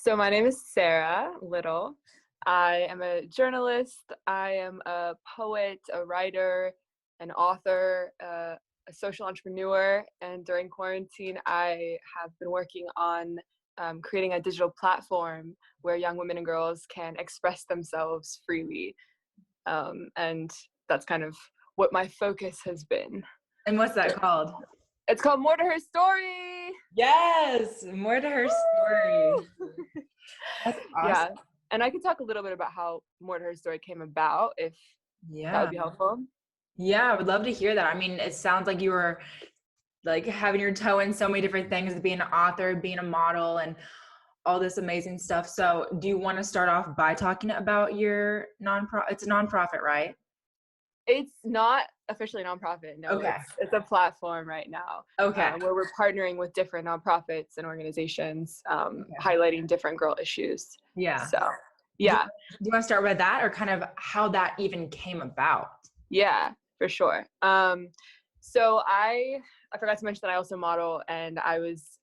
So my name is Sarah Little. I am a journalist. I am a poet, a writer, an author, a social entrepreneur. And during quarantine, I have been working on creating a digital platform where young women and girls can express themselves freely. And that's kind of what my focus has been. And what's that called? It's called More to Her Story. Yes, more to her story. That's awesome. Yeah. And I can talk a little bit about how More to Her Story came about, if that would be helpful. Yeah, I would love to hear that. I mean, it sounds like you were like having your toe in so many different things, being an author, being a model, and all this amazing stuff. So do you want to start off by talking about your nonprofit? It's a nonprofit, right? It's not officially a nonprofit. No, Okay. It's a platform right now. Okay. Where we're partnering with different nonprofits and organizations, highlighting different girl issues. Yeah. So, yeah. Do you want to start with that, or kind of how that even came about? Yeah, for sure. So I forgot to mention that I also model, and I was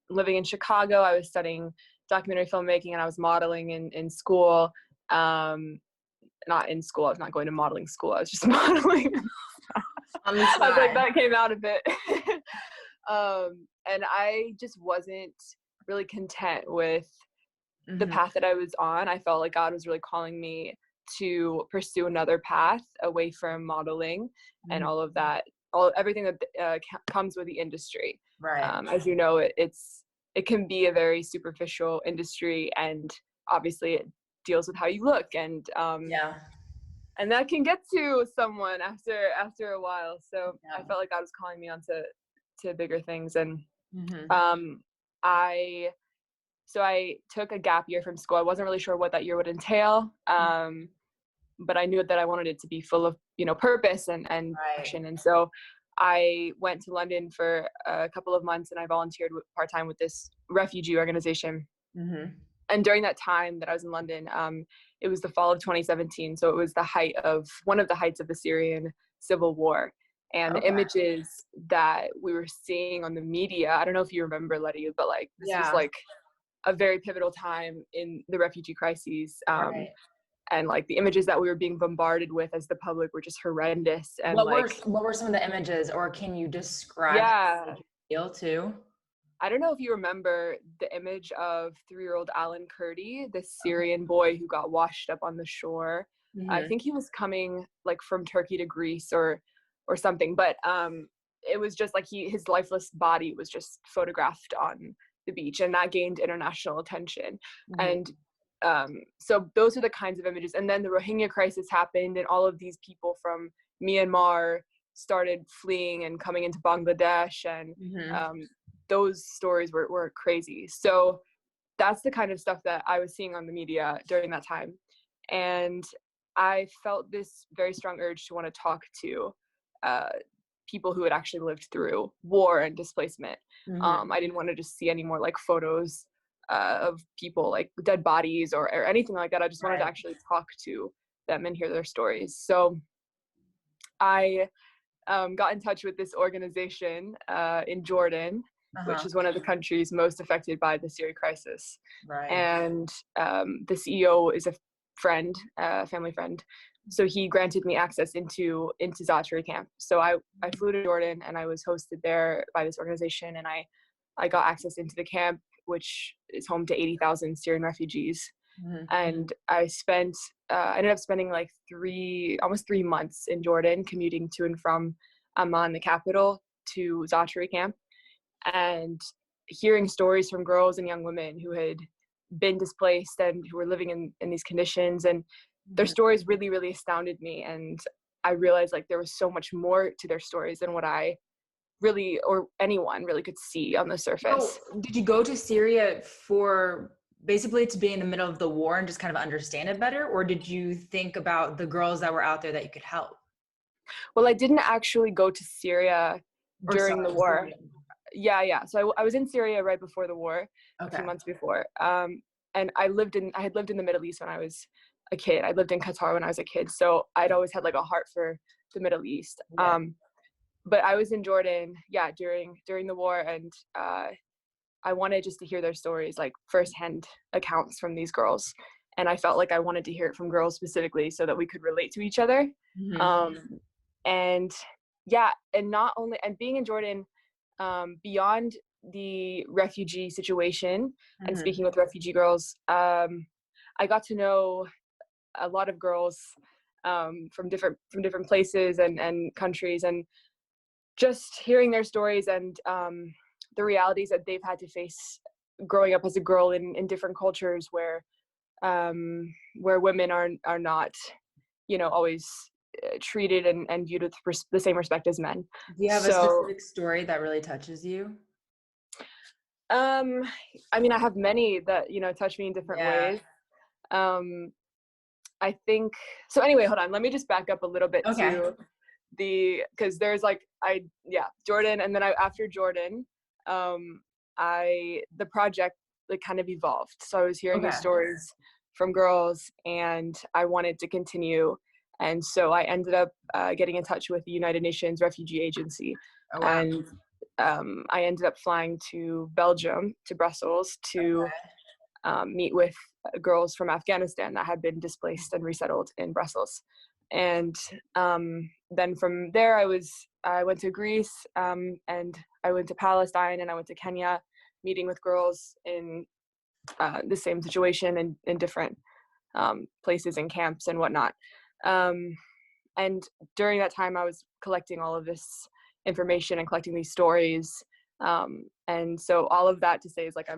living in Chicago. I was studying documentary filmmaking, and I was modeling in school. Not in school. I was not going to modeling school. I was just modeling. On the side. I was like, that came out a bit. And I just wasn't really content with the path that I was on. I felt like God was really calling me to pursue another path away from modeling and all of that, everything that comes with the industry. Right. As you know, it can be a very superficial industry, and obviously it deals with how you look, and and that can get to someone after a while. So I felt like God was calling me onto bigger things, and I took a gap year from school. I wasn't really sure what that year would entail, but I knew that I wanted it to be full of purpose and action. And so I went to London for a couple of months, and I volunteered part-time with this refugee organization. And during that time that I was in London, it was the fall of 2017. So it was one of the heights of the Syrian civil war. And the images that we were seeing on the media, I don't know if you remember, Letty, but like this was like a very pivotal time in the refugee crises. And like the images that we were being bombarded with as the public were just horrendous. And what were some of the images, or can you describe the feel too? I don't know if you remember the image of 3-year-old Alan Kurdi, the Syrian boy who got washed up on the shore. I think he was coming like from Turkey to Greece or something, but it was just like his lifeless body was just photographed on the beach, and that gained international attention. And so those are the kinds of images. And then the Rohingya crisis happened, and all of these people from Myanmar started fleeing and coming into Bangladesh, and those stories were crazy. So that's the kind of stuff that I was seeing on the media during that time. And I felt this very strong urge to want to talk to people who had actually lived through war and displacement. I didn't want to just see any more like photos of people like dead bodies or anything like that. I just wanted to actually talk to them and hear their stories. So I got in touch with this organization in Jordan, which is one of the countries most affected by the Syria crisis. And the CEO is a friend, family friend. So he granted me access into Zaatari camp. So I flew to Jordan, and I was hosted there by this organization, and I got access into the camp, which is home to 80,000 Syrian refugees. And I ended up spending like almost 3 months in Jordan, commuting to and from Amman, the capital, to Zaatari camp, and hearing stories from girls and young women who had been displaced and who were living in these conditions. And their stories really, really astounded me. And I realized like there was so much more to their stories than what I really, or anyone really, could see on the surface. Oh, did you go to Syria for basically to be in the middle of the war and just kind of understand it better? Or did you think about the girls that were out there that you could help? Well, I didn't actually go to Syria during the war. Yeah. So I was in Syria right before the war, a few months before. And I had lived in the Middle East when I was a kid. I lived in Qatar when I was a kid. So I'd always had like a heart for the Middle East. But I was in Jordan, during the war, and I wanted just to hear their stories, like firsthand accounts from these girls. And I felt like I wanted to hear it from girls specifically so that we could relate to each other. And yeah, and not only, and being in Jordan, beyond the refugee situation and speaking with refugee girls, I got to know a lot of girls from different places and countries, and just hearing their stories and the realities that they've had to face growing up as a girl in different cultures where women are not, always treated and viewed with the same respect as men. Do you have a specific story that really touches you? I mean, I have many that, touch me in different ways. I think so. Anyway, hold on. Let me just back up a little bit to because there's Jordan, and then after Jordan, the project like kind of evolved. So I was hearing these stories from girls, and I wanted to continue, and so I ended up getting in touch with the United Nations Refugee Agency, and I ended up flying to Belgium, to Brussels, to meet with girls from Afghanistan that had been displaced and resettled in Brussels. And then from there, I went to Greece, and I went to Palestine, and I went to Kenya, meeting with girls in the same situation and in different places and camps and whatnot. And during that time, I was collecting all of this information and collecting these stories. And so all of that to say is like,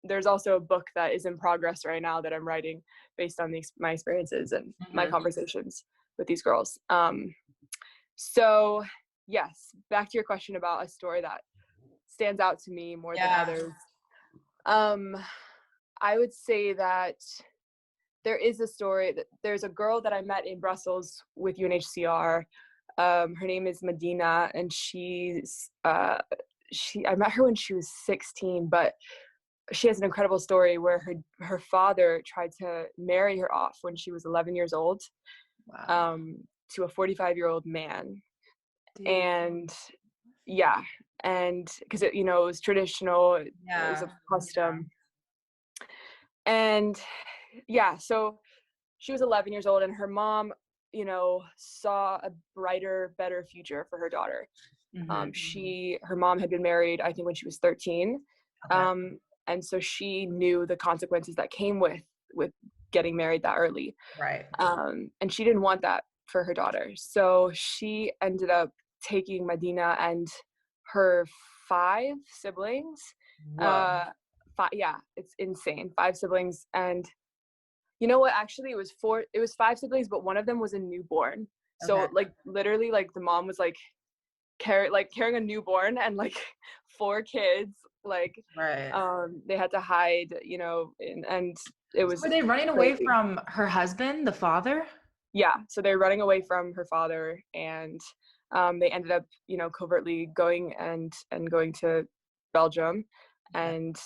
there's also a book that is in progress right now that I'm writing based on my experiences and my conversations with these girls. So yes, back to your question about a story that stands out to me more than others. I would say that there is a story that there's a girl that I met in Brussels with UNHCR. Her name is Medina, and I met her when she was 16, but she has an incredible story where her father tried to marry her off when she was 11 years old. To a 45-year-old man. Dude. And and because it was traditional, it was a custom. And so she was 11 years old, and her mom saw a brighter, better future for her daughter. Her mom had been married, I think, when she was 13. And so she knew the consequences that came with getting married that early. Right. And she didn't want that for her daughter. So she ended up taking Medina and her 5 siblings. It's insane. 5 siblings. And you know what? Actually, it was 5 siblings, but one of them was a newborn. So like literally, like the mom was like carrying a newborn and like 4 kids. Like they had to hide, and it was. Were they running away from her husband, the father? Yeah, so they're running away from her father, and they ended up, covertly going to Belgium and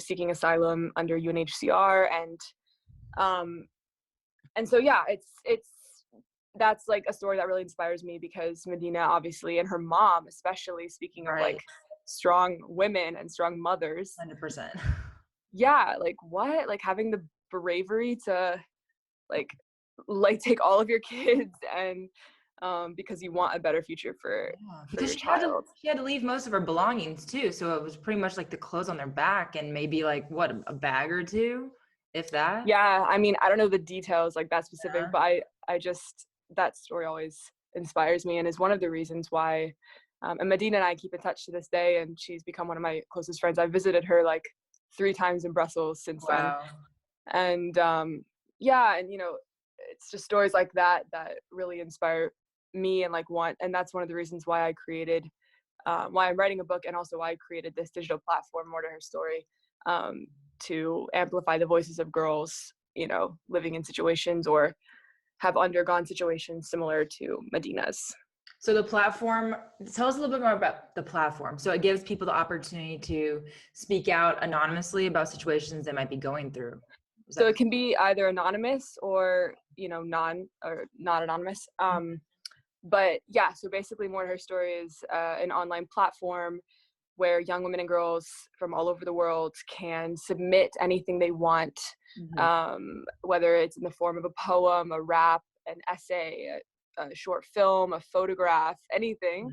seeking asylum under UNHCR, and so that's like a story that really inspires me, because Medina, obviously, and her mom especially, speaking of like strong women and strong mothers. 100%. Yeah, like what? Like having the bravery to like take all of your kids and because you want a better future for your child. She had to leave most of her belongings too, so it was pretty much like the clothes on their back and maybe like a bag or two, if that. Yeah, I mean, I don't know the details like that specific, but I just, that story always inspires me and is one of the reasons why and Medina and I keep in touch to this day, and she's become one of my closest friends. I visited her like 3 times in Brussels since then. And and it's just stories like that really inspire me and and that's one of the reasons why I created why I'm writing a book, and also why I created this digital platform, More to Her Story, to amplify the voices of girls, living in situations or have undergone situations similar to Medina's. So the platform, tell us a little bit more about the platform. So it gives people the opportunity to speak out anonymously about situations they might be going through. So it can be either anonymous or, not anonymous. But yeah, so basically More to Her Story is an online platform where young women and girls from all over the world can submit anything they want, whether it's in the form of a poem, a rap, an essay, a short film, a photograph, anything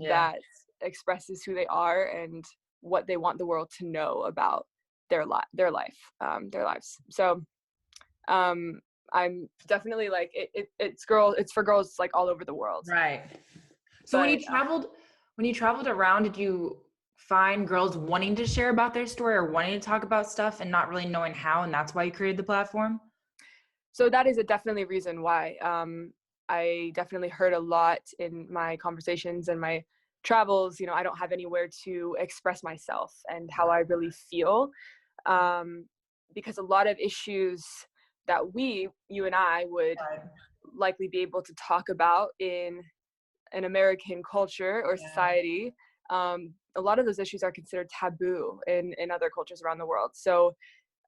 that expresses who they are and what they want the world to know about their lives. So I'm definitely like it's for girls like all over the world. Right. So when you traveled around, did you find girls wanting to share about their story or wanting to talk about stuff and not really knowing how, and that's why you created the platform? So that is definitely a reason why. I definitely heard a lot in my conversations and my travels. I don't have anywhere to express myself and how I really feel, because a lot of issues that you and I would likely be able to talk about in an American culture or society, a lot of those issues are considered taboo in other cultures around the world. So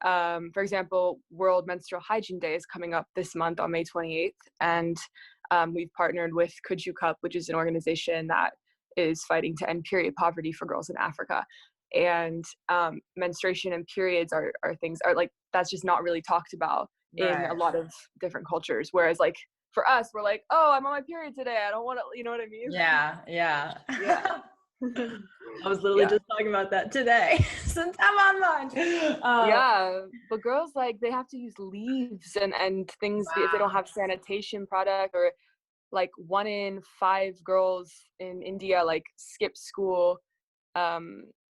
for example, World Menstrual Hygiene Day is coming up this month on May 28th, and we've partnered with Could You Cup, which is an organization that is fighting to end period poverty for girls in Africa. And menstruation and periods are things like that's just not really talked about in a lot of different cultures. Whereas like for us, we're like, oh, I'm on my period today. I don't want to, you know what I mean? Yeah. I was literally Yeah. just talking about that today since I'm on mine. Yeah, but girls like they have to use leaves and things if they don't have sanitation product, or like 1 in 5 girls in India like skip school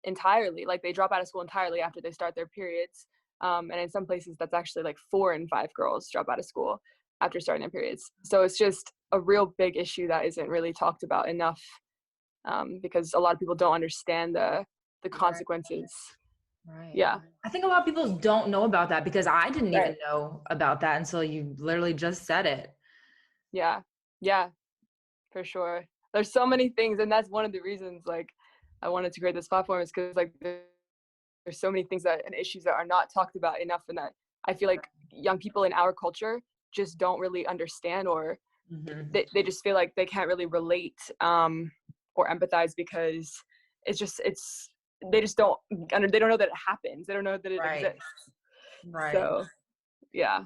entirely. Like they drop out of school entirely after they start their periods. And in some places that's actually like 4 in 5 girls drop out of school after starting their periods. So it's just a real big issue that isn't really talked about enough, because a lot of people don't understand the consequences. Right. Yeah. I think a lot of people don't know about that because I didn't even know about that until you literally just said it. Yeah, for sure. There's so many things, and that's one of the reasons like I wanted to create this platform, is because like there's so many things and issues that are not talked about enough, and that I feel like young people in our culture just don't really understand, or they just feel like they can't really relate or empathize because they just don't they don't know that it happens. They don't know that it exists. Right. So yeah.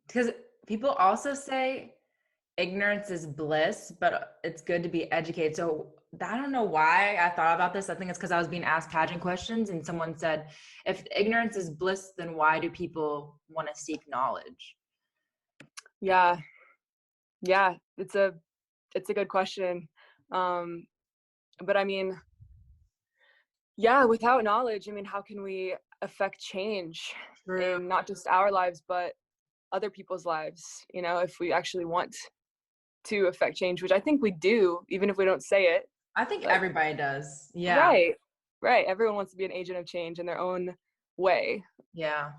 Because people also say ignorance is bliss, but it's good to be educated. So I don't know why I thought about this. I think it's because I was being asked pageant questions and someone said, if ignorance is bliss, then why do people want to seek knowledge? Yeah, it's a good question. But I mean, yeah, without knowledge, I mean, how can we affect change in not just our lives, but other people's lives, if we actually want to affect change, which I think we do, even if we don't say it. I think everybody does. Yeah. Right. Everyone wants to be an agent of change in their own way. Yeah.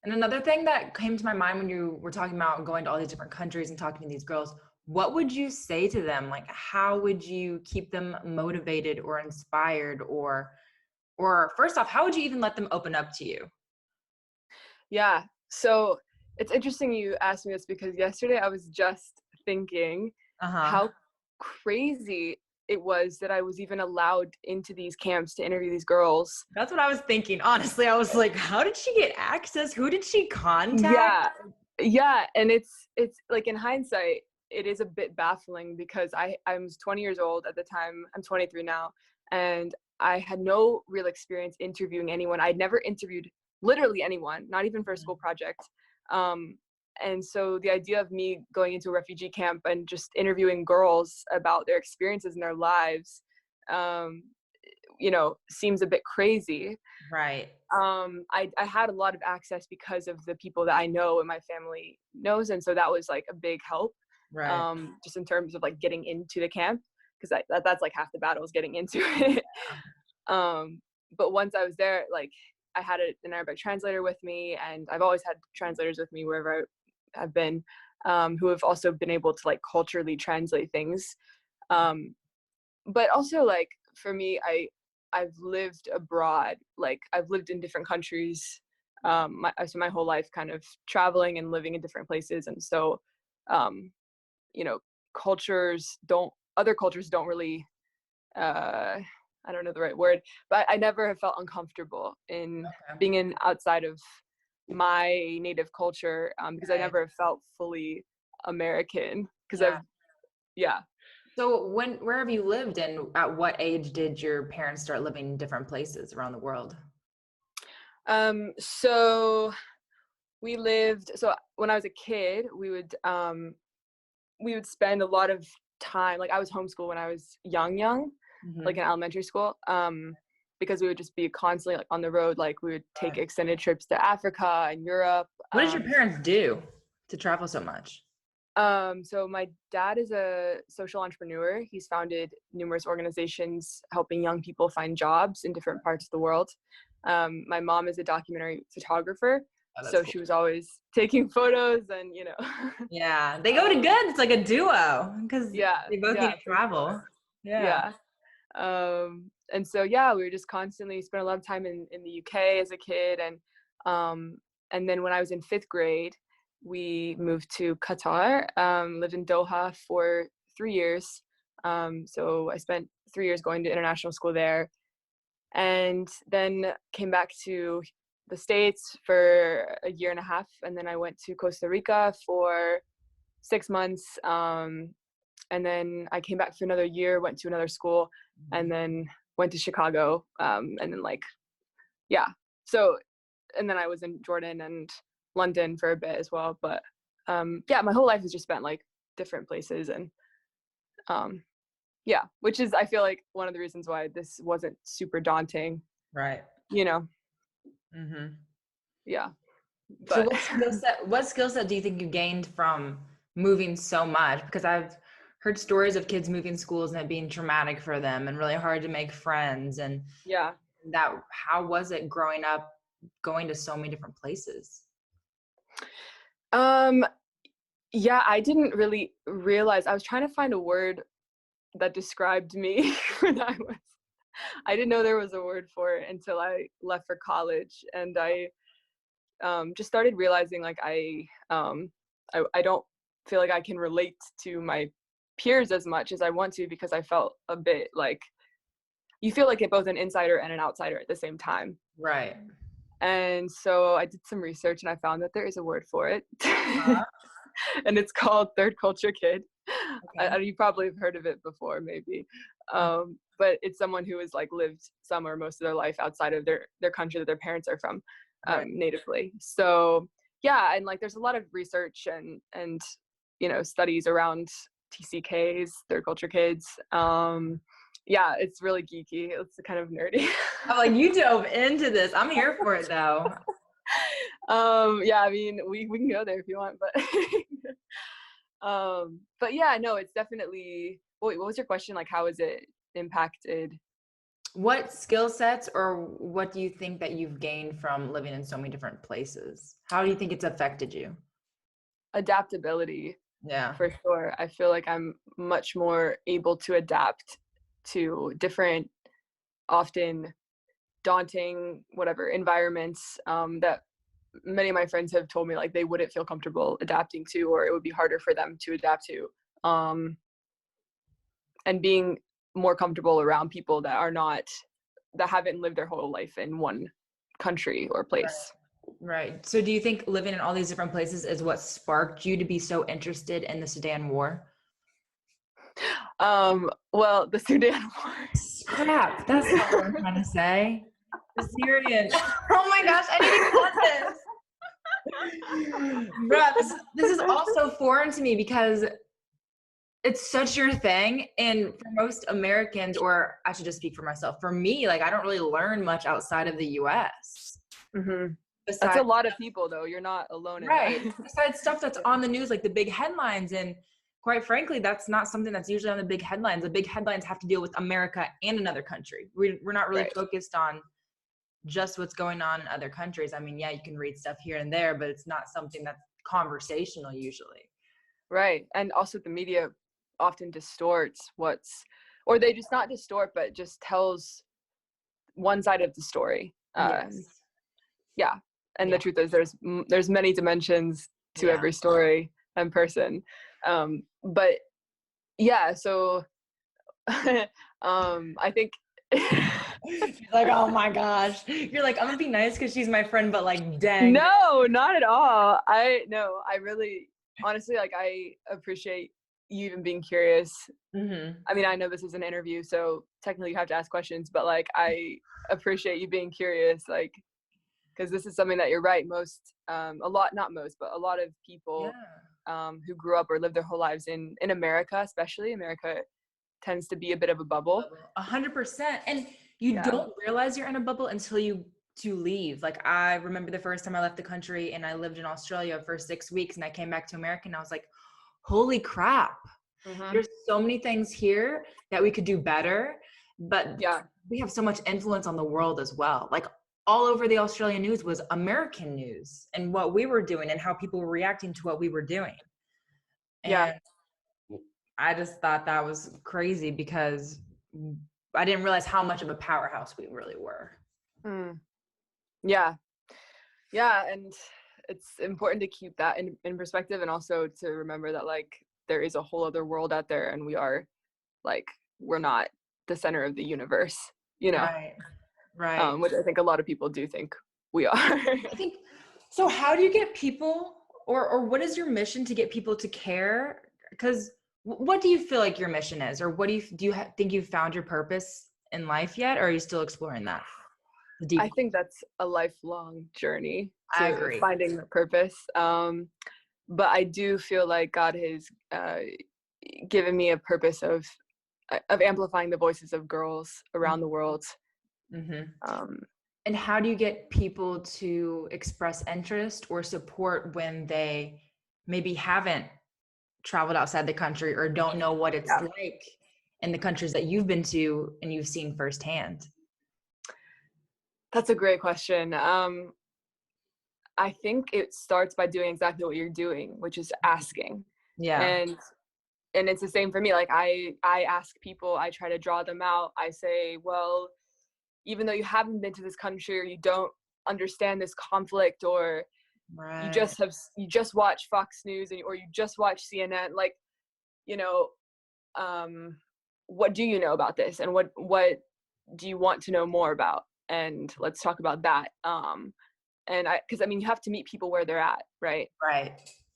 And another thing that came to my mind when you were talking about going to all these different countries and talking to these girls, what would you say to them? Like, how would you keep them motivated or inspired, or first off, how would you even let them open up to you? Yeah. So it's interesting you asked me this, because yesterday I was just thinking how crazy it was that I was even allowed into these camps to interview these girls. That's what I was thinking. Honestly, I was like, how did she get access? Who did she contact? Yeah. And it's like, in hindsight, it is a bit baffling, because I was 20 years old at the time. I'm 23 now, and I had no real experience interviewing anyone. I'd never interviewed literally anyone, not even for a school project. And so the idea of me going into a refugee camp and just interviewing girls about their experiences in their lives, seems a bit crazy. Right. I had a lot of access because of the people that I know and my family knows. And so that was like a big help, just in terms of like getting into the camp, because that's like half the battle, is getting into it. But once I was there, like I had an Arabic translator with me, and I've always had translators with me wherever I've been, who have also been able to like culturally translate things. But also, like, for me, I've lived abroad. Like I've lived in different countries, my whole life, kind of traveling and living in different places. And so, other cultures don't really, I don't know the right word, but I never have felt uncomfortable in being in outside of my native culture, because I never felt fully American, because yeah. So where have you lived, and at what age did your parents start living in different places around the world? So when I was a kid, we would spend a lot of time, like I was homeschooled when I was young, like in elementary school, because we would just be constantly like on the road. Like we would take extended trips to Africa and Europe. What did your parents do to travel so much? So my dad is a social entrepreneur. He's founded numerous organizations helping young people find jobs in different parts of the world. My mom is a documentary photographer. So Cool. she was always taking photos and, Yeah, they go to good. It's like a duo because they both need to travel. Sure. Yeah. And so, we were just constantly spent a lot of time in the UK as a kid. And then when I was in 5th grade, we moved to Qatar, lived in Doha for 3 years. So I spent 3 years going to international school there, and then came back to the States for a year and a half. And then I went to Costa Rica for 6 months. And then I came back for another year, went to another school, and then went to Chicago. And then and then I was in Jordan and London for a bit as well. But my whole life has just spent like different places, and which is, I feel like, one of the reasons why this wasn't super daunting. Right. Mm-hmm. Yeah. So what skill set do you think you gained from moving so much? Because I've heard stories of kids moving schools and it being traumatic for them and really hard to make friends. And how was it growing up, going to so many different places? I didn't really realize. I was trying to find a word that described me when I didn't know there was a word for it until I left for college. And I just started realizing like I don't feel like I can relate to my peers as much as I want to, because I felt a bit like you feel like both an insider and an outsider at the same time. Right. And so I did some research and I found that there is a word for it. And it's called third culture kid. Okay. You probably have heard of it before, maybe. But it's someone who has like lived some or most of their life outside of their country that their parents are from, natively. So and like there's a lot of research and studies around TCKs, third culture kids. It's really geeky. It's kind of nerdy. I'm like, you dove into this. I'm here for it though. I mean, we can go there if you want, but it's definitely. Wait, what was your question? Like, how has it impacted? What skill sets, or what do you think that you've gained from living in so many different places? How do you think it's affected you? Adaptability. Yeah, for sure. I feel like I'm much more able to adapt to different, often daunting, environments that many of my friends have told me like they wouldn't feel comfortable adapting to, or it would be harder for them to adapt to. And being more comfortable around people that haven't lived their whole life in one country or place. Right. So do you think living in all these different places is what sparked you to be so interested in the Sudan war? Well, the Sudan war. Crap, that's not what I'm trying to say. The Syrian. Oh my gosh, I didn't even want this. Bruh, this is also foreign to me because it's such your thing. And for most Americans, or I should just speak for myself, for me, like I don't really learn much outside of the US. Mm-hmm. That's a lot of people though. You're not alone in that. Besides stuff that's on the news, like the big headlines. And quite frankly, that's not something that's usually on the big headlines. The big headlines have to deal with America and another country. We're not really focused on just what's going on in other countries. I mean, you can read stuff here and there, but it's not something that's conversational usually. Right. And also the media often distorts or they just not distort, but just tells one side of the story. And the truth is there's many dimensions to every story and person. So I think She's like, oh my gosh. You're like, I'm gonna be nice because she's my friend, but like, dang. No, not at all. I really, honestly, like, I appreciate you even being curious. Mm-hmm. I mean, I know this is an interview, so technically you have to ask questions, but like, I appreciate you being curious, like, because this is something that you're right. A lot, not most, but a lot of people who grew up or lived their whole lives in America, especially America, tends to be a bit of a bubble. 100%. And you don't realize you're in a bubble until you leave. Like, I remember the first time I left the country and I lived in Australia for 6 weeks, and I came back to America and I was like, holy crap. Mm-hmm. There's so many things here that we could do better, but we have so much influence on the world as well. Like, all over the Australian news was American news and what we were doing and how people were reacting to what we were doing. And I just thought that was crazy because I didn't realize how much of a powerhouse we really were. Yeah. And it's important to keep that in perspective, and also to remember that, like, there is a whole other world out there, and we're not the center of the universe, you know? Right. Which I think a lot of people do think we are. I think, so how do you get people, or what is your mission to get people to care? Because what do you feel like your mission is, or what do you think you've found your purpose in life yet, or are you still exploring that? I think that's a lifelong journey I to agree. finding the purpose. But I do feel like God has given me a purpose of amplifying the voices of girls around the world. Mm-hmm. And how do you get people to express interest or support when they maybe haven't traveled outside the country or don't know what it's like in the countries that you've been to and you've seen firsthand? That's a great question. I think it starts by doing exactly what you're doing, which is asking. And it's the same for me. Like, I ask people, I try to draw them out. I say, well, even though you haven't been to this country, or you don't understand this conflict, or you just watch Fox News, or you just watch CNN, like, you know, what do you know about this, and what do you want to know more about, and let's talk about that. Because I mean, you have to meet people where they're at, right?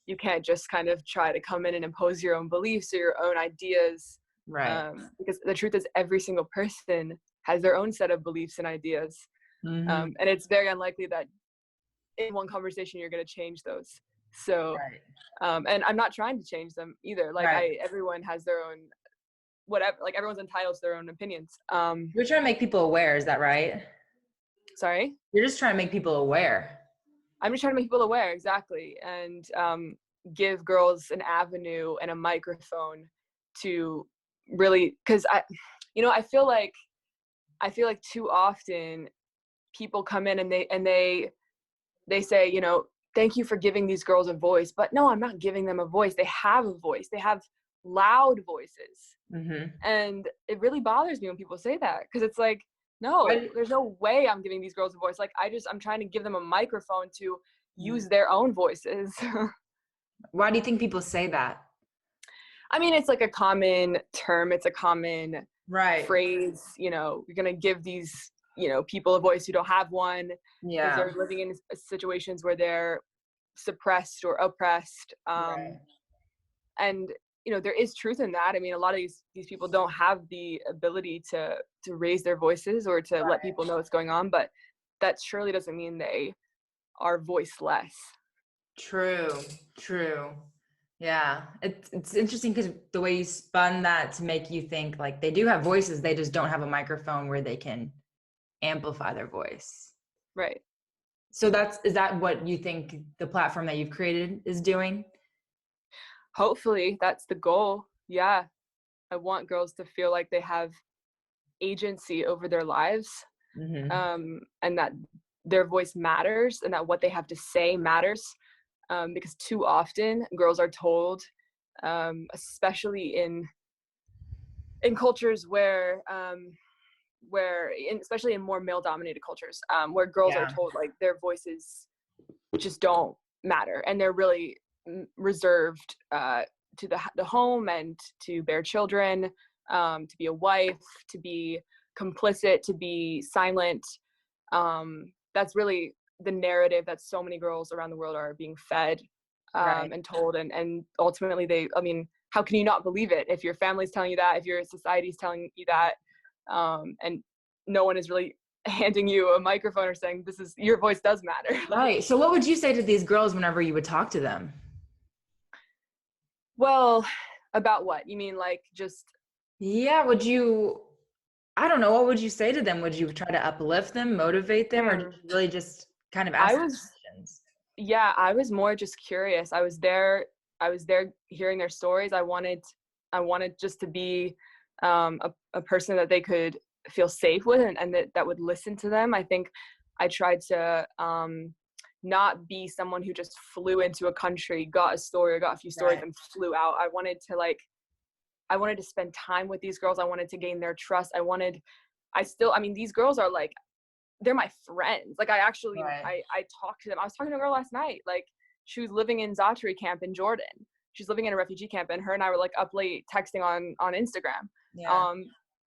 You can't just kind of try to come in and impose your own beliefs or your own ideas, because the truth is, every single person has their own set of beliefs and ideas. And it's very unlikely that in one conversation you're going to change those. So and I'm not trying to change them either. Like, everyone has their own whatever, like, everyone's entitled to their own opinions. You're trying to make people aware, is that right? Sorry? You're just trying to make people aware. I'm just trying to make people aware, exactly, and give girls an avenue and a microphone to really, because I feel like too often people come in and they say, thank you for giving these girls a voice, but no, I'm not giving them a voice. They have a voice. They have loud voices. And it really bothers me when people say that, because it's like, no, there's no way I'm giving these girls a voice. Like, I'm trying to give them a microphone to use their own voices. Why do you think people say that? I mean, it's like a common term. It's a common phrase. You're going to give these, people a voice who don't have one, because they're living in situations where they're suppressed or oppressed. And there is truth in that. I mean, a lot of these people don't have the ability to raise their voices or to let people know what's going on, but that surely doesn't mean they are voiceless. True. Yeah, it's interesting because the way you spun that to make you think like they do have voices, they just don't have a microphone where they can amplify their voice. Right. So is that what you think the platform that you've created is doing? Hopefully that's the goal. Yeah. I want girls to feel like they have agency over their lives, and that their voice matters, and that what they have to say matters. Because too often girls are told, especially in cultures especially in more male-dominated cultures, where girls are told like their voices just don't matter, and they're really reserved to the home and to bear children, to be a wife, to be complicit, to be silent. That's really the narrative that so many girls around the world are being fed and told, and ultimately how can you not believe it if your family's telling you that, if your society's telling you that, and no one is really handing you a microphone or saying your voice does matter. Right. So what would you say to these girls whenever you would talk to them? Well, about what? You mean like just... Yeah, I don't know, what would you say to them? Would you try to uplift them, motivate them, or did you really just kind of ask questions? Yeah, I was more just curious. I was there hearing their stories. I wanted just to be a person that they could feel safe with, and that would listen to them. I think I tried to not be someone who just flew into a country, got a story or got a few stories and flew out. I wanted to spend time with these girls. I wanted to gain their trust. These girls are like, they're my friends. Like I talked to them. I was talking to a girl last night. Like she was living in Zatari camp in Jordan. She's living in a refugee camp, and her and I were like up late texting on Instagram. Yeah.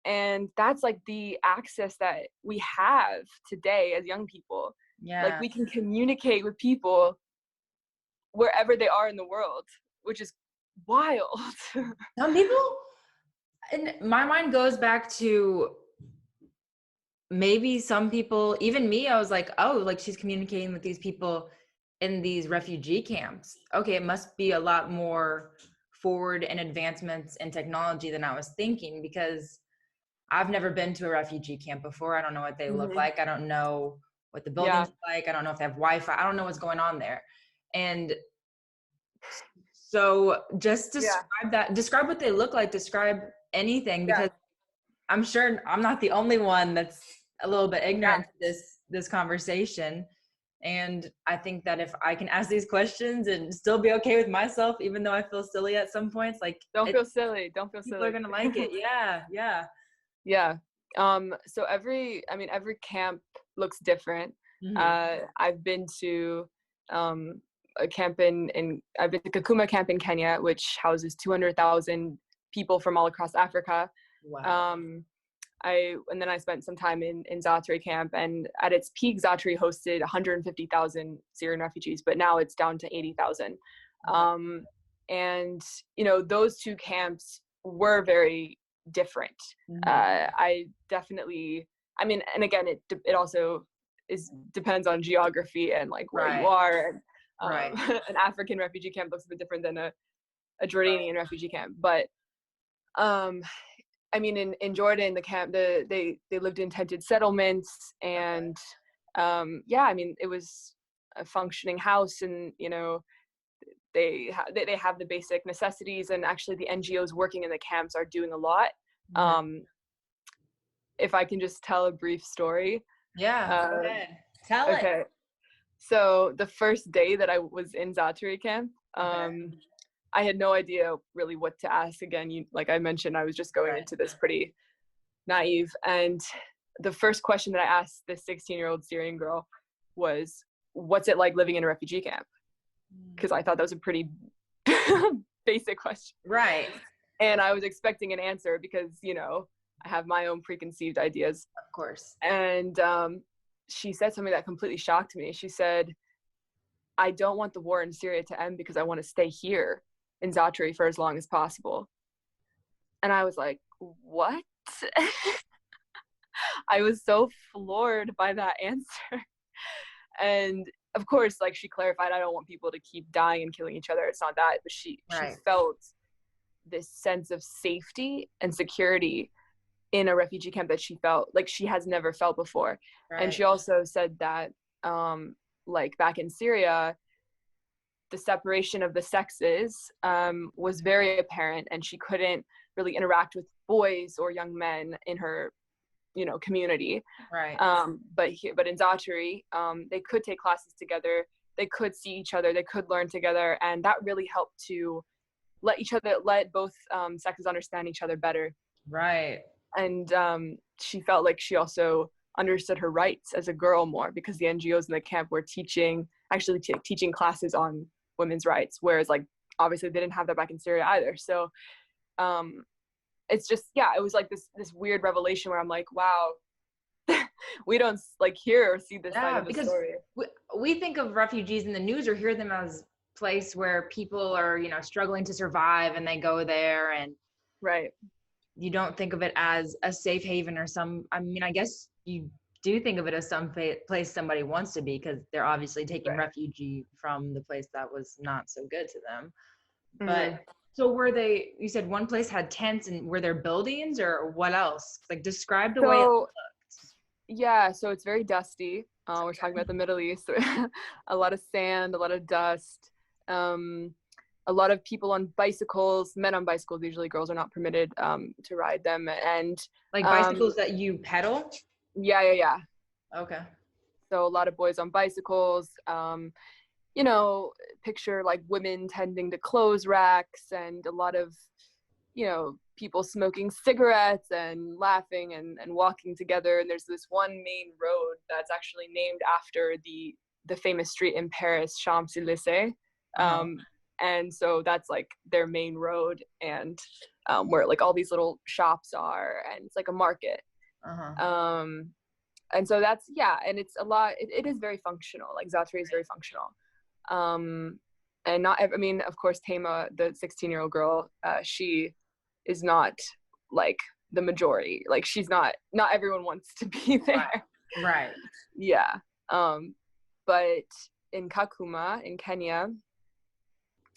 And that's like the access that we have today as young people. Yeah. Like we can communicate with people wherever they are in the world, which is wild. Some people, and my mind goes back to maybe some people, even me, I was like, oh, like she's communicating with these people in these refugee camps. Okay, it must be a lot more forward in advancements in technology than I was thinking, because I've never been to a refugee camp before. I don't know what they look like. I don't know what the buildings are like. I don't know if they have Wi-Fi. I don't know what's going on there. And so just describe what they look like, describe anything, because I'm sure I'm not the only one that's a little bit ignorant to this conversation. And I think that if I can ask these questions and still be okay with myself, even though I feel silly at some points, like don't feel silly. People are gonna like it. Yeah. So every camp looks different. Mm-hmm. I've been to a camp I've been to Kakuma camp in Kenya, which houses 200,000 people from all across Africa. Wow. And then I spent some time in Zatari camp, and at its peak, Zatari hosted 150,000 Syrian refugees, but now it's down to 80,000. And those two camps were very different. Mm-hmm. I definitely, and again, it also depends on geography and like where you are. And, an African refugee camp looks a bit different than a Jordanian refugee camp, but in Jordan, the camp, they lived in tented settlements, and it was a functioning house, and they have the basic necessities, and actually the NGOs working in the camps are doing a lot. Mm-hmm. If I can just tell a brief story. Yeah, go ahead. Tell it. Okay. So the first day that I was in Zatari camp, I had no idea really what to ask. Again, like I mentioned, I was just going into this pretty naive. And the first question that I asked this 16-year-old Syrian girl was, what's it like living in a refugee camp? Because I thought that was a pretty basic question. Right. And I was expecting an answer because, I have my own preconceived ideas. Of course. And she said something that completely shocked me. She said, I don't want the war in Syria to end because I want to stay here in Zatari for as long as possible. And I was like, what? I was so floored by that answer. And of course, like she clarified, I don't want people to keep dying and killing each other. It's not that, but she felt this sense of safety and security in a refugee camp that she felt like she has never felt before. Right. And she also said that like back in Syria, the separation of the sexes was very apparent, and she couldn't really interact with boys or young men in her community. Right. But in Zatari, they could take classes together, they could see each other, they could learn together, and that really helped to let both sexes understand each other better. Right. And she felt like she also understood her rights as a girl more, because the NGOs in the camp were teaching classes on women's rights, whereas like obviously they didn't have that back in Syria either. So it's just, yeah, it was like this weird revelation where I'm like, wow, we don't like hear or see this side of the because story. we think of refugees in the news or hear them as place where people are, you know, struggling to survive and they go there, and Right. you don't think of it as a safe haven or I mean, I guess you do think of it as some place somebody wants to be, because they're obviously taking refugee from the place that was not so good to them. But so you said one place had tents, and were there buildings or what else? Like, describe the way it looked. Yeah, so it's very dusty. We're talking about the Middle East. A lot of sand, a lot of dust, a lot of people on bicycles, men on bicycles. Usually girls are not permitted to ride them. And like bicycles that you pedal? Yeah. Okay. So a lot of boys on bicycles, you know, picture like women tending to clothes racks, and a lot of, you know, people smoking cigarettes and laughing and walking together. And there's this one main road that's actually named after the famous street in Paris, Champs-Élysées. And so that's like their main road, and where like all these little shops are, and it's like a market. And so that's, yeah, and it's a lot, it is very functional. Like Zaatari is very functional. And not, I mean, of course, Tama, the 16-year-old girl, she is not like the majority. Like she's not everyone wants to be there. Right. Yeah. But in Kakuma, in Kenya,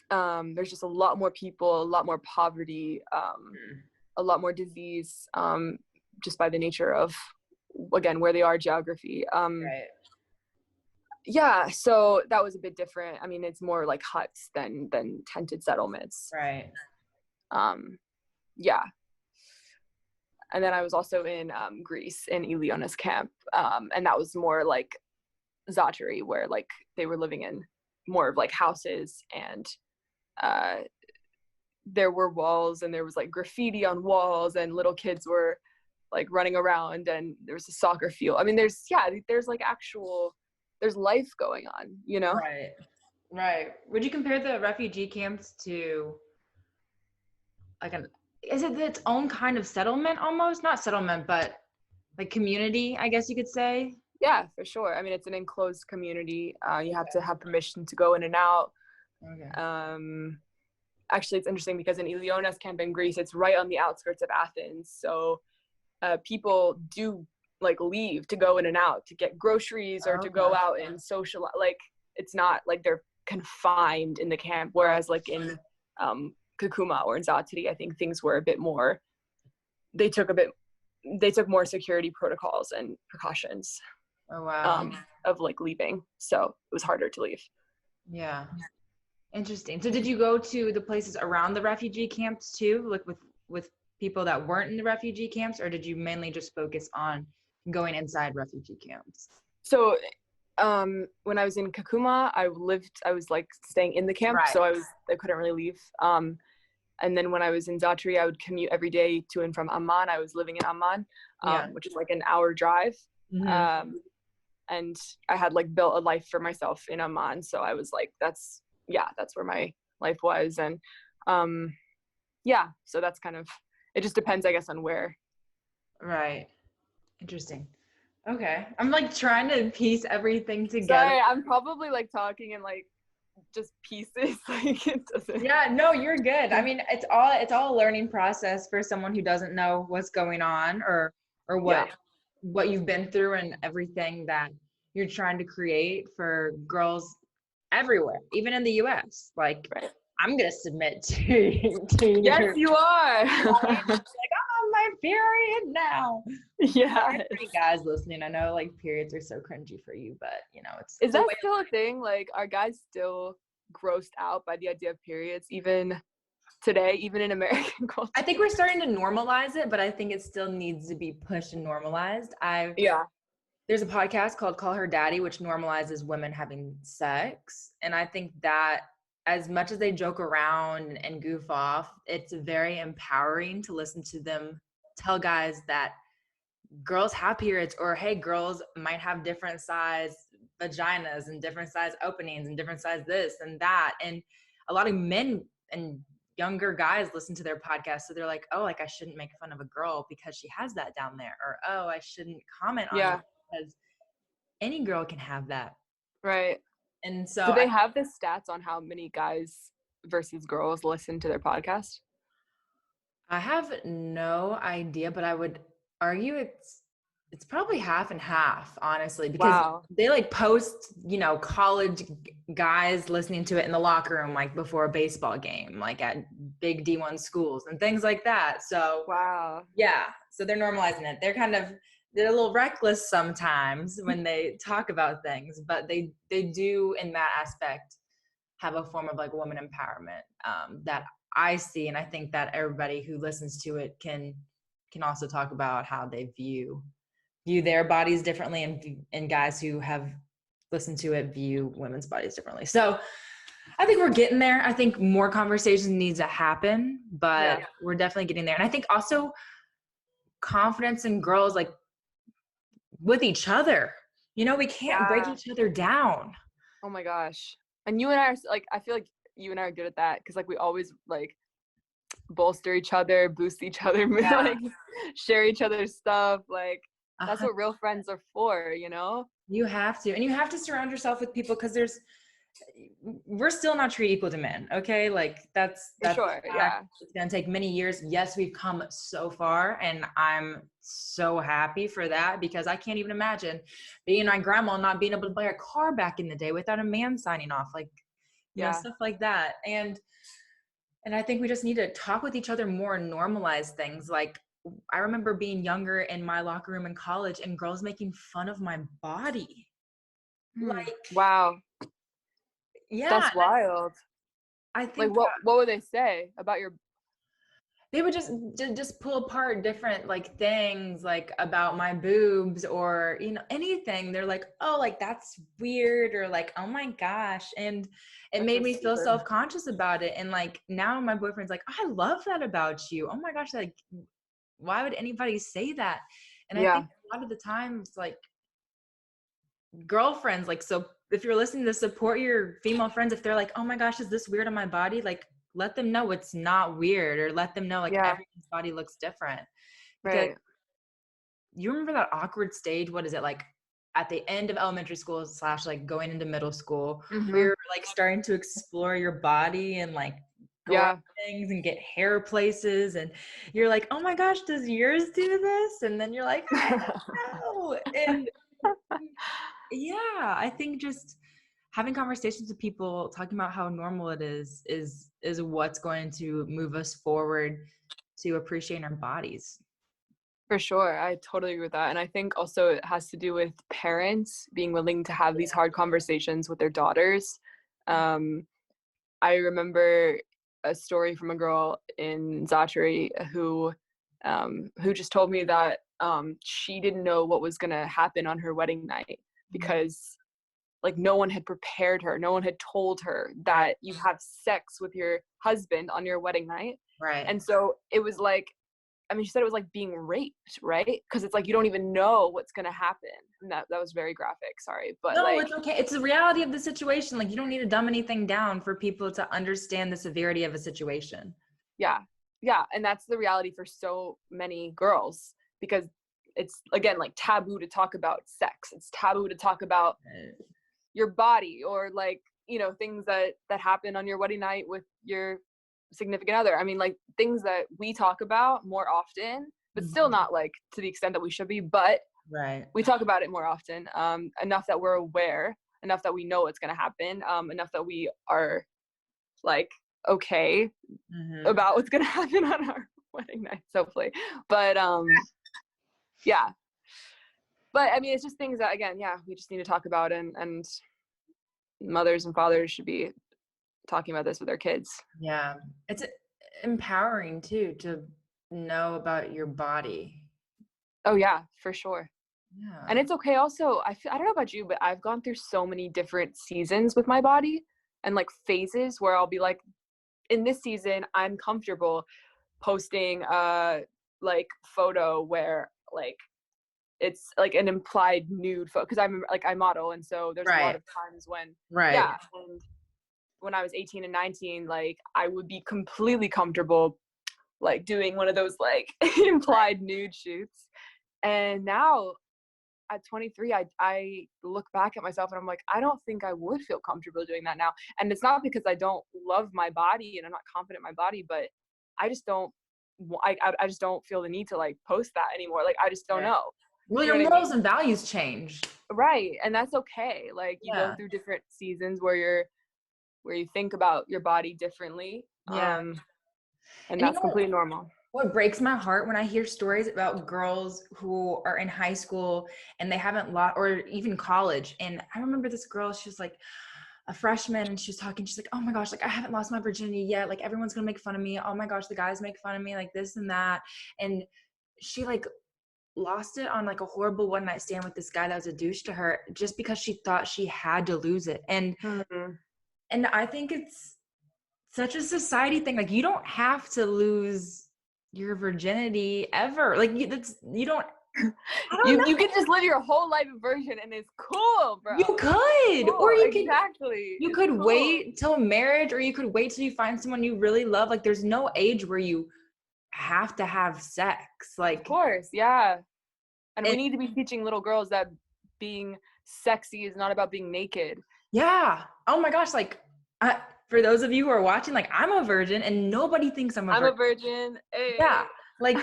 there's just a lot more people, a lot more poverty, a lot more disease, just by the nature of, again, where they are, geography. Right. Yeah, so that was a bit different. I mean, it's more like huts than tented settlements. Right. Yeah. And then I was also in Greece, in Iliona's camp, and that was more like Zaatari, where like they were living in more of like houses, and there were walls, and there was like graffiti on walls, and little kids were like running around, and there was a soccer field. I mean, there's like there's life going on, you know? Right. Would you compare the refugee camps to like is it its own kind of settlement almost? Not settlement, but like community, I guess you could say? Yeah, for sure. I mean, it's an enclosed community. You have to have permission to go in and out. Okay. Actually, it's interesting because in Iliona's camp in Greece, it's right on the outskirts of Athens. So people do like leave to go in and out to get groceries or to go out and social. Like it's not like they're confined in the camp. Whereas like in Kakuma or in Zaatari, I think things were a bit more. They took more security protocols and precautions. Oh wow. Of like leaving, so it was harder to leave. Yeah. Interesting. So did you go to the places around the refugee camps too, like with people that weren't in the refugee camps, or did you mainly just focus on going inside refugee camps? So when I was in Kakuma, I was like staying in the camp, so I couldn't really leave. And then when I was in Zaatari, I would commute every day to and from Amman. I was living in Amman, which is like an hour drive. And I had like built a life for myself in Amman, so I was like, that's where my life was. And so that's kind of, it just depends, I guess, on where. Right. Interesting. Okay. I'm like trying to piece everything together. Sorry, I'm probably like talking in like just pieces. Like it doesn't. Yeah, no, you're good. I mean, it's all a learning process for someone who doesn't know what's going on or what you've been through and everything that you're trying to create for girls everywhere, even in the US. Like, I'm gonna submit to Yes, you are. Like, I'm on my period now. Yeah. Any guys listening, I know like periods are so cringy for you, but you know, is that still a thing? Like, are guys still grossed out by the idea of periods even today, even in American culture? I think we're starting to normalize it, but I think it still needs to be pushed and normalized. There's a podcast called Call Her Daddy, which normalizes women having sex. And I think that as much as they joke around and goof off, it's very empowering to listen to them tell guys that girls have periods, or hey, girls might have different size vaginas and different size openings and different size this and that. And a lot of men and younger guys listen to their podcast. So they're like, oh, like I shouldn't make fun of a girl because she has that down there. Or, oh, I shouldn't comment on it because any girl can have that. Right. And so do they have the stats on how many guys versus girls listen to their podcast? I have no idea, but I would argue it's probably half and half, honestly, because they like post, you know, college guys listening to it in the locker room, like before a baseball game, like at big D1 schools and things like that. So yeah, so they're normalizing it. They're a little reckless sometimes when they talk about things, but they do in that aspect have a form of like woman empowerment that I see, and I think that everybody who listens to it can also talk about how they view their bodies differently, and guys who have listened to it view women's bodies differently. So I think we're getting there. I think more conversations needs to happen, but we're definitely getting there. And I think also confidence in girls, like with each other, you know, we can't break each other down. Oh my gosh. And you and I are like, I feel like you and I are good at that because like we always like bolster each other, boost each other, like share each other's stuff. Like that's what real friends are for, you know? You have to. And you have to surround yourself with people because we're still not treated equal to men. Okay. Like that's sure. Yeah. It's going to take many years. Yes, we've come so far and I'm so happy for that because I can't even imagine being my grandma not being able to buy a car back in the day without a man signing off, like, you know, stuff like that. And I think we just need to talk with each other more and normalize things. Like I remember being younger in my locker room in college and girls making fun of my body. Like, wow. Yeah. That's wild. I think like what would they say about your? They would just pull apart different like things like about my boobs or, you know, anything. They're like, oh, like that's weird, or like, oh my gosh. And it made me feel self-conscious about it. And like now my boyfriend's like, I love that about you. Oh my gosh, like why would anybody say that? And I think a lot of the times like girlfriends, like, so if you're listening to support your female friends, if they're like, oh my gosh, is this weird on my body? Like let them know it's not weird, or let them know like everyone's body looks different. Because you remember that awkward stage, what is it, like at the end of elementary school / like going into middle school, where you're like starting to explore your body and like go on things and get hair places, and you're like, oh my gosh, does yours do this? And then you're like, I don't know. And I think just having conversations with people, talking about how normal it is what's going to move us forward to appreciating our bodies. For sure. I totally agree with that. And I think also it has to do with parents being willing to have these hard conversations with their daughters. I remember a story from a girl in Zachary who just told me that she didn't know what was going to happen on her wedding night because like no one had prepared her. No one had told her that you have sex with your husband on your wedding night. Right. And so it was like, I mean, she said it was like being raped, right? Because it's like you don't even know what's going to happen. And that was very graphic, sorry. But no, like, it's okay. It's the reality of the situation. Like you don't need to dumb anything down for people to understand the severity of a situation. Yeah. And that's the reality for so many girls because it's, again, like taboo to talk about sex. It's taboo to talk about your body or like, you know, things that happen on your wedding night with your significant other. I mean, like things that we talk about more often, but still not like to the extent that we should be, but we talk about it more often, enough that we're aware, enough that we know what's going to happen, enough that we are like okay about what's going to happen on our wedding night, hopefully. But but I mean, it's just things that, again, we just need to talk about, and mothers and fathers should be talking about this with their kids. Yeah, it's empowering too to know about your body. Oh yeah, for sure. Yeah. And it's okay also, I don't know about you, but I've gone through so many different seasons with my body and like phases where I'll be like, in this season I'm comfortable posting like photo where like it's like an implied nude photo because I'm like I model, and so there's a lot of times when and when I was 18 and 19, like I would be completely comfortable like doing one of those like implied nude shoots. And now at 23, I look back at myself and I'm like, I don't think I would feel comfortable doing that now. And it's not because I don't love my body and I'm not confident in my body, but I just don't, I just don't feel the need to like post that anymore. Like, I just don't know. Well, You know your what I morals and values change. Right. And that's okay. Like you go through different seasons where you think about your body differently. And that's completely normal. What breaks my heart when I hear stories about girls who are in high school and they haven't lost, or even college. And I remember this girl, she was like a freshman and she was talking, she's like, oh my gosh, like I haven't lost my virginity yet. Like everyone's gonna make fun of me. Oh my gosh, the guys make fun of me, like this and that. And she like lost it on like a horrible one night stand with this guy that was a douche to her just because she thought she had to lose it. And and I think it's such a society thing. Like you don't have to lose your virginity ever. Like you don't you could just live your whole life a virgin and it's cool, bro. You could. Cool. Or you could cool. wait till marriage, or you could wait till you find someone you really love. Like there's no age where you have to have sex. Like of course, yeah. And we need to be teaching little girls that being sexy is not about being naked. Yeah. Oh my gosh, like for those of you who are watching, like I'm a virgin and nobody thinks I'm a virgin. Hey. Yeah. Like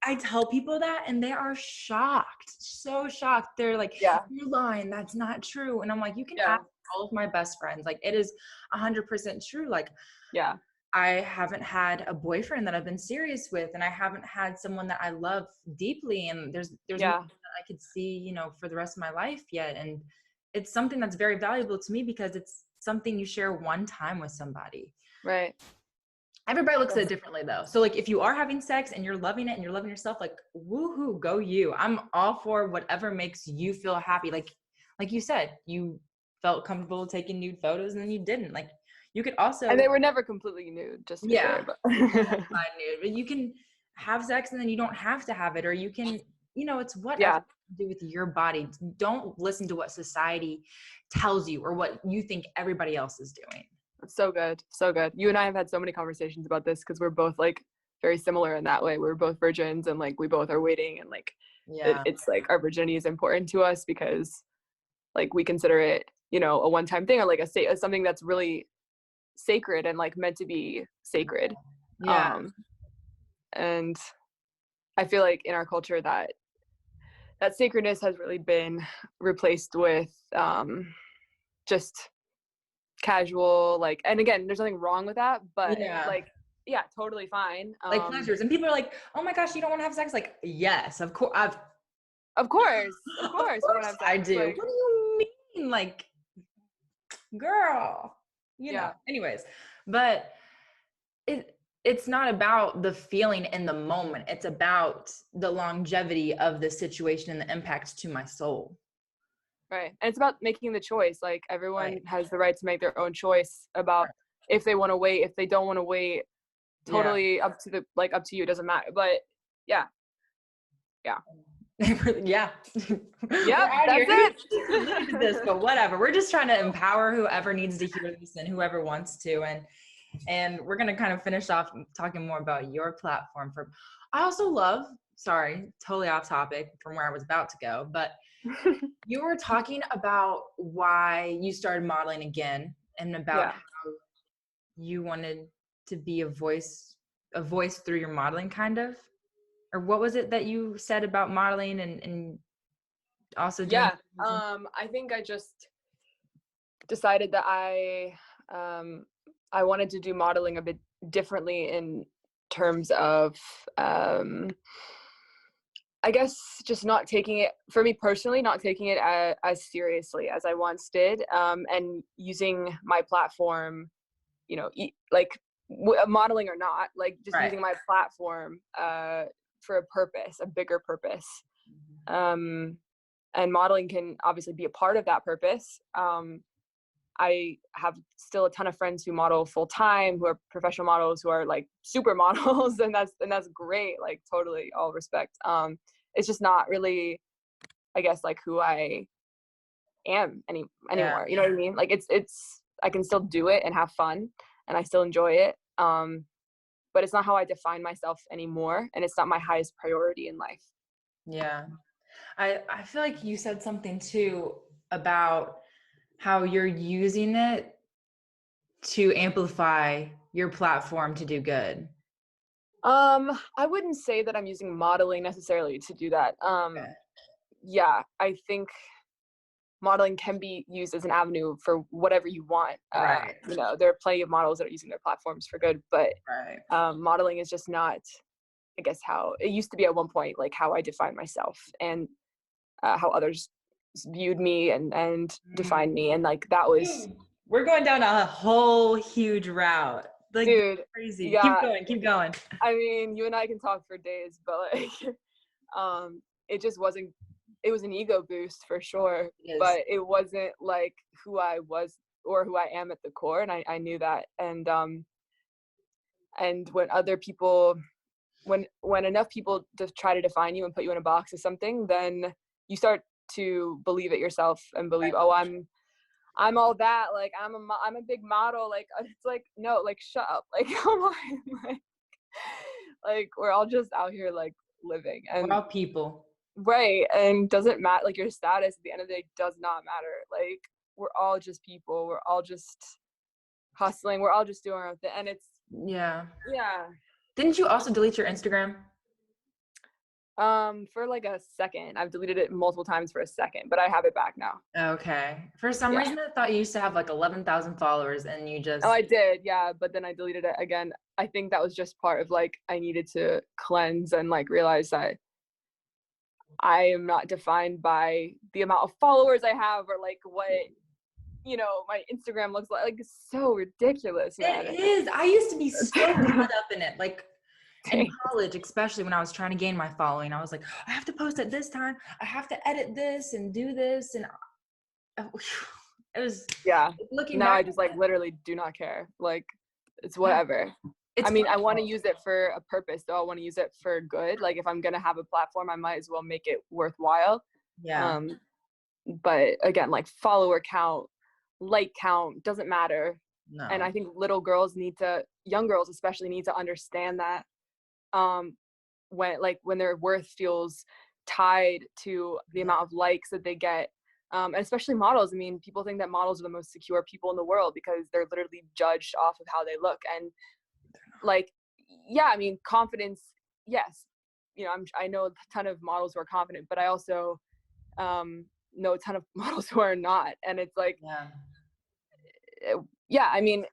I tell people that and they are shocked, so shocked. They're like, you're lying. That's not true. And I'm like, you can ask all of my best friends. Like it is 100% true. Like, I haven't had a boyfriend that I've been serious with, and I haven't had someone that I love deeply. And there's nothing that I could see, you know, for the rest of my life yet. And it's something that's very valuable to me because it's something you share one time with somebody. Right. Everybody looks at it differently though. So like if you are having sex and you're loving it and you're loving yourself, like woohoo, go you. I'm all for whatever makes you feel happy. Like you said, you felt comfortable taking nude photos and then you didn't. Like you could also, and they were never completely nude, just to be clear, but nude, but you can have sex and then you don't have to have it, or you can, you know, it's whatever to do with your body. Don't listen to what society tells you or what you think everybody else is doing. It's so good. So good. You and I have had so many conversations about this because we're both like very similar in that way. We're both virgins and like we both are waiting, and like it's like our virginity is important to us because like we consider it, you know, a one-time thing, or like something that's really sacred and like meant to be sacred. And I feel like in our culture that sacredness has really been replaced with just casual, like, and again, there's nothing wrong with that, but like totally fine. Like pleasures. And people are like, oh my gosh, you don't want to have sex? Like, yes, of course. Of course I do. Like, what do you mean? Like, girl, you know. Anyways, but it's not about the feeling in the moment. It's about the longevity of the situation and the impact to my soul. Right. And it's about making the choice. Like everyone has the right to make their own choice about if they want to wait, if they don't want to wait. Totally up to you. It doesn't matter. But yeah. That's it. But whatever. We're just trying to empower whoever needs to hear this and whoever wants to. And we're gonna kind of finish off talking more about your platform. I also love, sorry, totally off topic from where I was about to go, but you were talking about why you started modeling again and about how you wanted to be a voice through your modeling, kind of. Or what was it that you said about modeling and also doing I think I just decided that I wanted to do modeling a bit differently in terms of I guess just not taking it, for me personally, not taking it as seriously as I once did, and using my platform, you know, like modeling or not, like just using my platform for a purpose, a bigger purpose. And modeling can obviously be a part of that purpose. I have still a ton of friends who model full time, who are professional models, who are like super models, and that's great. Like totally, all respect. It's just not really, I guess, like who I am anymore. You know what I mean? Like it's I can still do it and have fun, and I still enjoy it. But it's not how I define myself anymore, and it's not my highest priority in life. Yeah. I feel like you said something too about how you're using it to amplify your platform to do good. I wouldn't say that I'm using modeling necessarily to do that. Okay. Yeah, I think modeling can be used as an avenue for whatever you want. Right. There are plenty of models that are using their platforms for good, but Right. modeling is just not, I guess, how it used to be at one point, like how I define myself and how others viewed me and defined me. And like, that was, We're going down a whole huge route. Like, dude, crazy. yeah. Keep going. I mean, you and I can talk for days, but like, it just wasn't, it was an ego boost for sure, but it wasn't like who I was or who I am at the core. And I knew that. And when other people, when enough people just try to define you and put you in a box of something, then you start to believe it yourself and believe, oh, I'm all that, like I'm a big model. Like, it's like, no, like, shut up, like, come on, like we're all just out here like living, and we're all people, right? And doesn't matter, like, your status at the end of the day does not matter. Like, we're all just people, we're all just hustling, we're all just doing our own thing. And it's yeah. Didn't you also delete your Instagram? For like a second. I've deleted it multiple times for a second, but I have it back now. Okay. For some reason, I thought you used to have like 11,000 followers, and you just... Oh, I did, yeah, but then I deleted it again. I think that was just part of like, I needed to cleanse and like realize that I am not defined by the amount of followers I have or like what, my Instagram looks like. Like, it's so ridiculous, man. It is. I used to be so caught up in it. Like, in college, especially when I was trying to gain my following, I was like, I have to post at this time. I have to edit this and do this. And it was, looking now back, I just like literally do not care. Like, it's whatever. I mean, I want to use it for a purpose, though. I want to use it for good. Like, if I'm going to have a platform, I might as well make it worthwhile. Yeah. But again, like, follower count, like count doesn't matter. No. And I think young girls especially need to understand that when their worth feels tied to the amount of likes that they get. And especially models. I mean, people think that models are the most secure people in the world because they're literally judged off of how they look. And like, yeah, I mean, confidence, yes. I know a ton of models who are confident, but I also know a ton of models who are not. And it's like, I mean,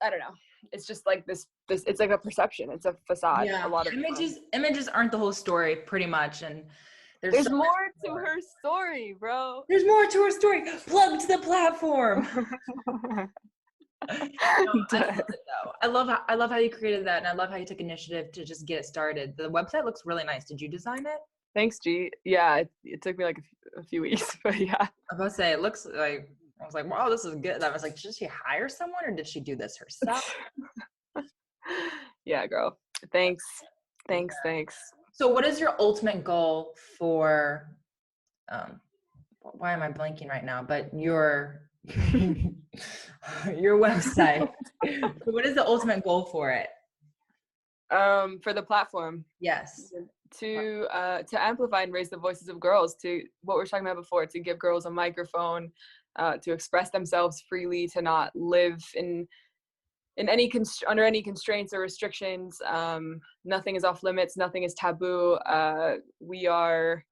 I don't know. It's just like this it's like a perception. It's a facade. Yeah. A lot of images aren't the whole story, pretty much. And there's more to her story, bro. There's more to her story. Plug to the platform. I love how you created that, and I love how you took initiative to just get it started. The website looks really nice. Did you design it? Thanks, G. Yeah, it took me like a few weeks, but yeah. I was about to say, it looks like, I was like, wow, this is good. I was like, did she hire someone or did she do this herself? Yeah, girl. Thanks. So what is your ultimate goal for, why am I blanking right now? But your website. What is the ultimate goal for it? For the platform. Yes. To amplify and raise the voices of girls, to what we were talking about before, to give girls a microphone, to express themselves freely, to not live under any constraints or restrictions. Nothing is off limits. Nothing is taboo. We are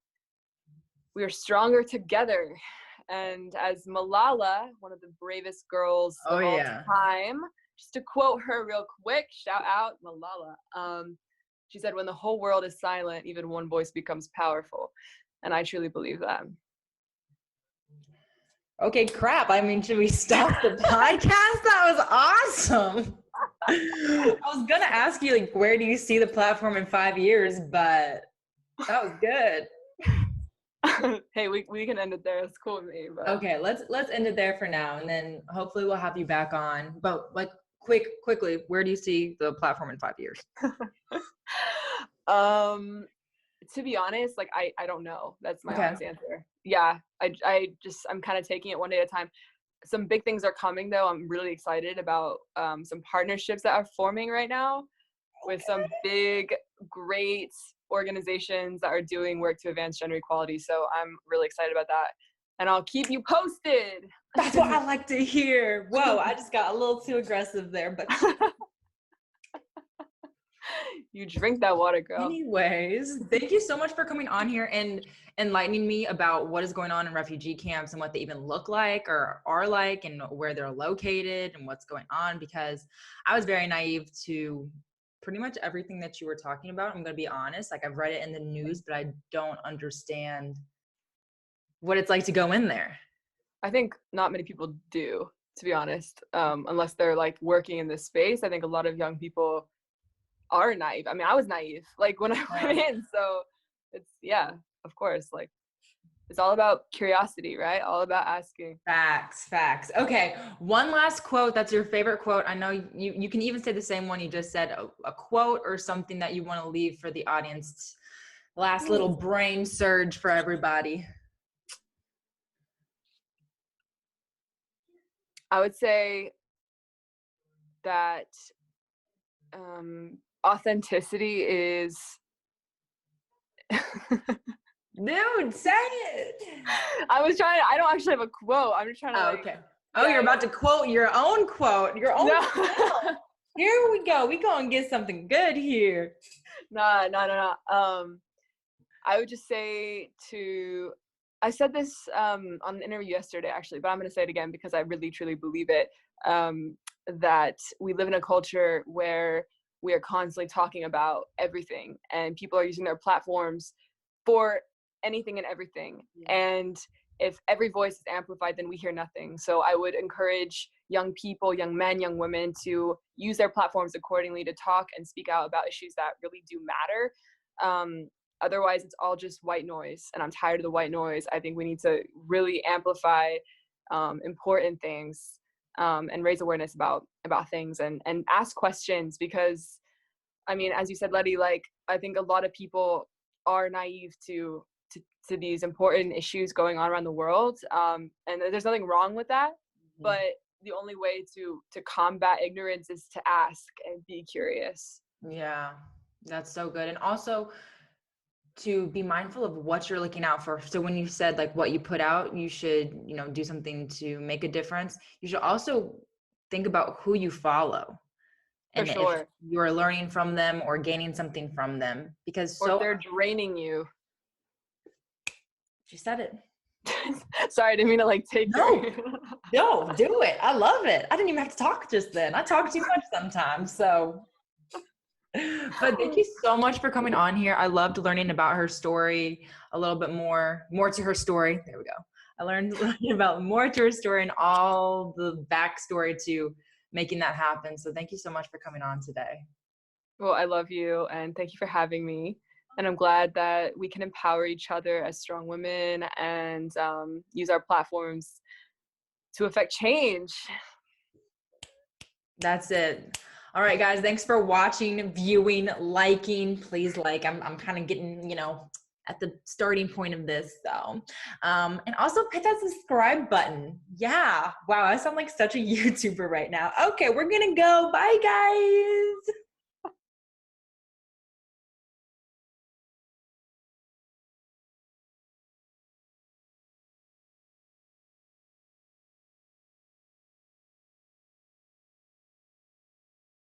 stronger together. And as Malala, one of the bravest girls of all time, just to quote her real quick, shout out Malala. She said, when the whole world is silent, even one voice becomes powerful. And I truly believe that. Okay, crap. I mean, should we stop the podcast? That was awesome. I was going to ask you, like, where do you see the platform in 5 years? But that was good. Hey, we can end it there. It's cool with me. But. Okay, let's end it there for now. And then hopefully we'll have you back on. But like, quickly, where do you see the platform in 5 years? To be honest, like, I don't know. That's my honest answer. Yeah, I'm kind of taking it one day at a time. some big things are coming, though. I'm really excited about some partnerships that are forming right now with some big, great organizations that are doing work to advance gender equality. So I'm really excited about that. And I'll keep you posted. That's what I like to hear. Whoa, I just got a little too aggressive there, but you drink that water, girl. Anyways, thank you so much for coming on here and enlightening me about what is going on in refugee camps and what they even look like or are like and where they're located and what's going on, because I was very naive to pretty much everything that you were talking about. I'm going to be honest. Like, I've read it in the news, but I don't understand what it's like to go in there. I think not many people do, to be honest, unless they're like working in this space. I think a lot of young people are naive. I mean, I was naive like when I went in, so it's, yeah, of course, like it's all about curiosity, right? All about asking. Facts. Okay, one last quote that's your favorite quote. I know you can even say the same one you just said, a quote or something that you want to leave for the audience. Last little brain surge for everybody. I would say that authenticity is Dude, say it. I don't actually have a quote. I'm just trying to okay. Oh, you're about to quote your own quote, your own quote. Here we go. We gonna get something good here. No. I would just say I said this on an interview yesterday, actually, but I'm going to say it again because I really, truly believe it, that we live in a culture where we are constantly talking about everything, and people are using their platforms for anything and everything. Yeah. And if every voice is amplified, then we hear nothing. So I would encourage young people, young men, young women to use their platforms accordingly to talk and speak out about issues that really do matter. Otherwise, it's all just white noise, and I'm tired of the white noise. I think we need to really amplify important things and raise awareness about things and ask questions, because, I mean, as you said, Letty, like, I think a lot of people are naive to these important issues going on around the world, and there's nothing wrong with that. Mm-hmm. But the only way to combat ignorance is to ask and be curious. Yeah, that's so good. And also to be mindful of what you're looking out for. So when you said like what you put out, you should, do something to make a difference. You should also think about who you follow. And if you're learning from them or gaining something from them, because if they're draining you. She said it. Sorry, I didn't mean to like take No, do it. I love it. I didn't even have to talk just then. I talk too much sometimes, so. But thank you so much for coming on here. I loved learning about her story a little bit more to her story. There we go. I learned about more to her story and all the backstory to making that happen. So thank you so much for coming on today. Well, I love you, and thank you for having me. And I'm glad that we can empower each other as strong women and use our platforms to affect change. That's it. All right, guys, thanks for watching, viewing, liking. Please like. I'm kind of getting, at the starting point of this, so. And also hit that subscribe button. Yeah. Wow, I sound like such a YouTuber right now. Okay, we're gonna go. Bye, guys.